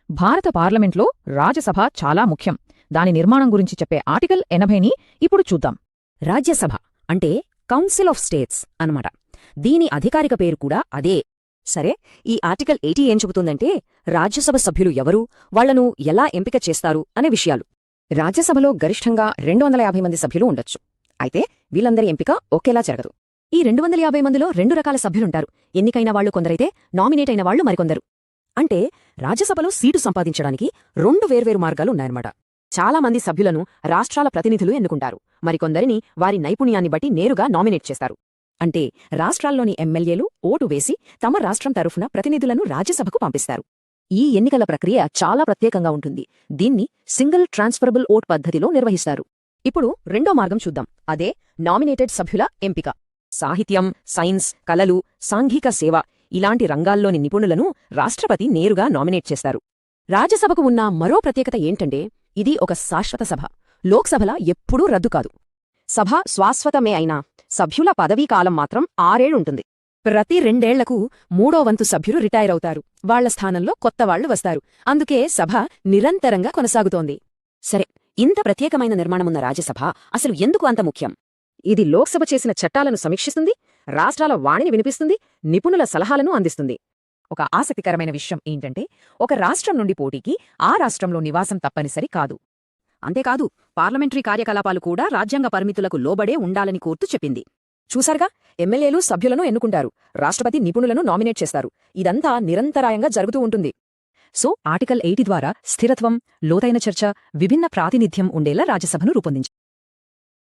భారత పార్లమెంట్లో రాజ్యసభ చాలా ముఖ్యం. దాని నిర్మాణం గురించి చెప్పే ఆర్టికల్ 80ని ఇప్పుడు చూద్దాం. రాజ్యసభ అంటే కౌన్సిల్ ఆఫ్ స్టేట్స్ అన్నమాట. దీని అధికారిక పేరు కూడా అదే. సరే, ఈ ఆర్టికల్ 80 ఏం చెబుతుందంటే రాజ్యసభ సభ్యులు ఎవరు, వాళ్లను ఎలా ఎంపిక చేస్తారు అనే విషయాలు. రాజ్యసభలో గరిష్ఠంగా 250 మంది సభ్యులు ఉండొచ్చు. అయితే వీళ్ళందరి ఎంపిక ఒకేలా జరగదు. ఈ 250 మందిలో 2 రకాల సభ్యులుంటారు. ఎన్నికైన వాళ్లు కొందరైతే నామినేట్ అయిన వాళ్లు మరికొందరు. అంటే రాజ్యసభలో సీటు సంపాదించడానికి 2 వేర్వేరు మార్గాలు ఉన్నాయన్నమాట. చాలా మంది సభ్యులను రాష్ట్రాల ప్రతినిధులు ఎన్నుకుంటారు. మరికొందరిని వారి నైపుణ్యాన్ని బట్టి నేరుగా నామినేట్ చేస్తారు. అంటే రాష్ట్రాల్లోని ఎమ్మెల్యేలు ఓటు వేసి తమ రాష్ట్రం తరఫున ప్రతినిధులను రాజ్యసభకు పంపిస్తారు. ఈ ఎన్నికల ప్రక్రియ చాలా ప్రత్యేకంగా ఉంటుంది. దీన్ని సింగిల్ ట్రాన్స్ఫరబుల్ ఓట్ పద్ధతిలో నిర్వహిస్తారు. ఇప్పుడు రెండో మార్గం చూద్దాం. అదే నామినేటెడ్ సభ్యుల ఎంపిక. సాహిత్యం, సైన్స్, కళలు, సాంఘిక సేవ ఇలాంటి రంగాల్లోని నిపుణులను రాష్ట్రపతి నేరుగా నామినేట్ చేస్తారు. రాజ్యసభకు ఉన్న మరో ప్రత్యేకత ఏంటంటే ఇది ఒక శాశ్వత సభ. లోక్సభలా ఎప్పుడూ రద్దు కాదు. సభ శాశ్వతమే అయినా సభ్యుల పదవీకాలం మాత్రం 6 ఏళ్లుంటుంది. ప్రతి 2 ఏళ్లకు 3వ వంతు సభ్యులు రిటైర్ అవుతారు. వాళ్ల స్థానంలో కొత్తవాళ్లు వస్తారు. అందుకే సభ నిరంతరంగా కొనసాగుతోంది. సరే, ఇంత ప్రత్యేకమైన నిర్మాణమున్న రాజ్యసభ అసలు ఎందుకు అంత ముఖ్యం? ఇది లోక్సభ చేసిన చట్టాలను సమీక్షిస్తుంది, రాష్ట్రాల వాణిని వినిపిస్తుంది, నిపుణుల సలహాలను అందిస్తుంది. ఒక ఆసక్తికరమైన విషయం ఏంటంటే ఒక రాష్ట్రం నుండి పోటీకి ఆ రాష్ట్రంలో నివాసం తప్పనిసరి కాదు. అంతేకాదు, పార్లమెంటరీ కార్యకలాపాలు కూడా రాజ్యాంగ పరిమితులకు లోబడే ఉండాలని కోర్టు చెప్పింది. చూసారుగా, ఎమ్మెల్యేలు సభ్యులను ఎన్నుకుంటారు, రాష్ట్రపతి నిపుణులను నామినేట్ చేస్తారు. ఇదంతా నిరంతరాయంగా జరుగుతూ ఉంటుంది. సో ఆర్టికల్ 80 ద్వారా స్థిరత్వం, లోతైన చర్చ, విభిన్న ప్రాతినిధ్యం ఉండేలా రాజ్యసభను రూపొందించారు.